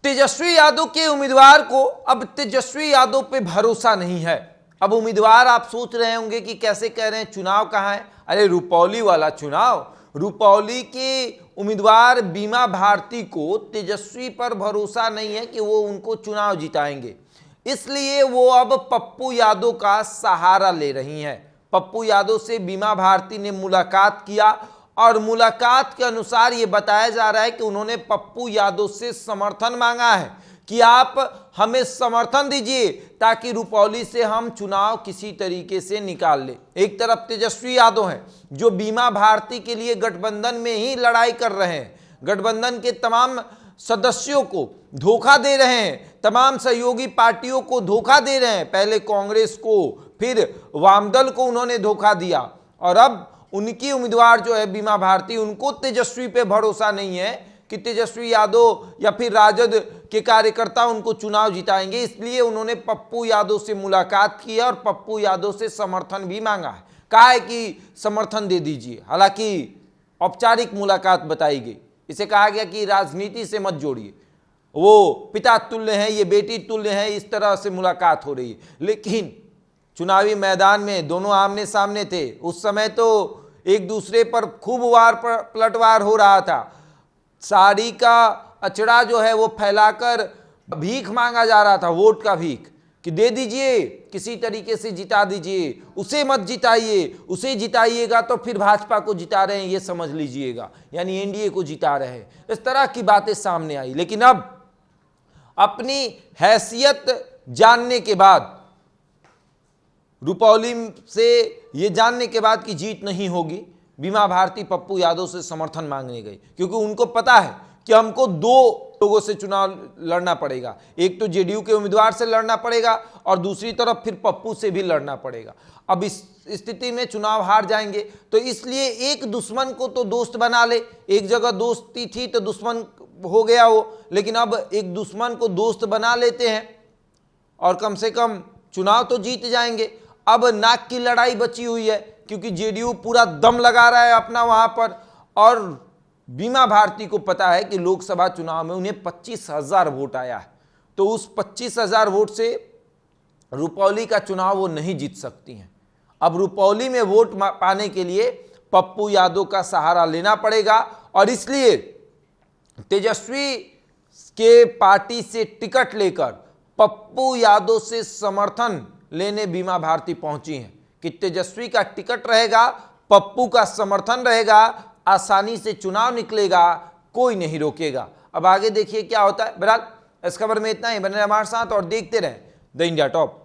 तेजस्वी यादव के उम्मीदवार को अब तेजस्वी यादव पे भरोसा नहीं है। अब उम्मीदवार आप सोच रहे होंगे कि कैसे कह रहे हैं, चुनाव कहाँ है? अरे रुपौली वाला चुनाव। रुपौली के उम्मीदवार बीमा भारती को तेजस्वी पर भरोसा नहीं है कि वो उनको चुनाव जिताएंगे, इसलिए वो अब पप्पू यादव का सहारा ले रही हैं। पप्पू यादव से बीमा भारती ने मुलाकात किया और मुलाकात के अनुसार ये बताया जा रहा है कि उन्होंने पप्पू यादव से समर्थन मांगा है कि आप हमें समर्थन दीजिए ताकि रुपौली से हम चुनाव किसी तरीके से निकाल ले। एक तरफ तेजस्वी यादव हैं जो बीमा भारती के लिए गठबंधन में ही लड़ाई कर रहे हैं, गठबंधन के तमाम सदस्यों को धोखा दे रहे हैं, तमाम सहयोगी पार्टियों को धोखा दे रहे हैं। पहले कांग्रेस को, फिर वामदल को उन्होंने धोखा दिया और अब उनकी उम्मीदवार जो है बीमा भारती, उनको तेजस्वी पे भरोसा नहीं है कि तेजस्वी यादव या फिर राजद के कार्यकर्ता उनको चुनाव जिताएंगे, इसलिए उन्होंने पप्पू यादव से मुलाकात की है और पप्पू यादव से समर्थन भी मांगा है। कहा है कि समर्थन दे दीजिए, हालांकि औपचारिक मुलाकात बताई गई। इसे कहा गया कि राजनीति से मत जोड़िए, वो पिता तुल्य हैं, ये बेटी तुल्य हैं, इस तरह से मुलाकात हो रही है। लेकिन चुनावी मैदान में दोनों आमने सामने थे, उस समय तो एक दूसरे पर खूब वार पलटवार हो रहा था। साड़ी का अचड़ा जो है वो फैलाकर भीख मांगा जा रहा था, वोट का भीख, कि दे दीजिए, किसी तरीके से जिता दीजिए, उसे मत जिताइए, उसे जिताइएगा तो फिर भाजपा को जिता रहे हैं ये समझ लीजिएगा, यानी एनडीए को जिता रहे हैं। इस तरह की बातें सामने आई। लेकिन अब अपनी हैसियत जानने के बाद, रुपौली से ये जानने के बाद कि जीत नहीं होगी, बीमा भारती पप्पू यादव से समर्थन मांगने गई, क्योंकि उनको पता है कि हमको दो लोगों से चुनाव लड़ना पड़ेगा। एक तो जेडीयू के उम्मीदवार से लड़ना पड़ेगा और दूसरी तरफ फिर पप्पू से भी लड़ना पड़ेगा। अब इस स्थिति में चुनाव हार जाएंगे तो इसलिए एक दुश्मन को तो दोस्त बना ले। एक जगह दोस्ती थी तो दुश्मन हो गया वो, लेकिन अब एक दुश्मन को दोस्त बना लेते हैं और कम से कम चुनाव तो जीत जाएंगे। अब नाक की लड़ाई बची हुई है, क्योंकि जेडीयू पूरा दम लगा रहा है अपना वहां पर, और बीमा भारती को पता है कि लोकसभा चुनाव में उन्हें 25,000 वोट आया है, तो उस 25,000 वोट से रुपौली का चुनाव वो नहीं जीत सकती हैं। अब रुपौली में वोट पाने के लिए पप्पू यादव का सहारा लेना पड़ेगा और इसलिए तेजस्वी के पार्टी से टिकट लेकर पप्पू यादव से समर्थन लेने बीमा भारती पहुंची हैं कि तेजस्वी का टिकट रहेगा, पप्पू का समर्थन रहेगा, आसानी से चुनाव निकलेगा, कोई नहीं रोकेगा। अब आगे देखिए क्या होता है। बहरहाल इस खबर में इतना ही। बने हमारे साथ और देखते रहें द इंडिया टॉप।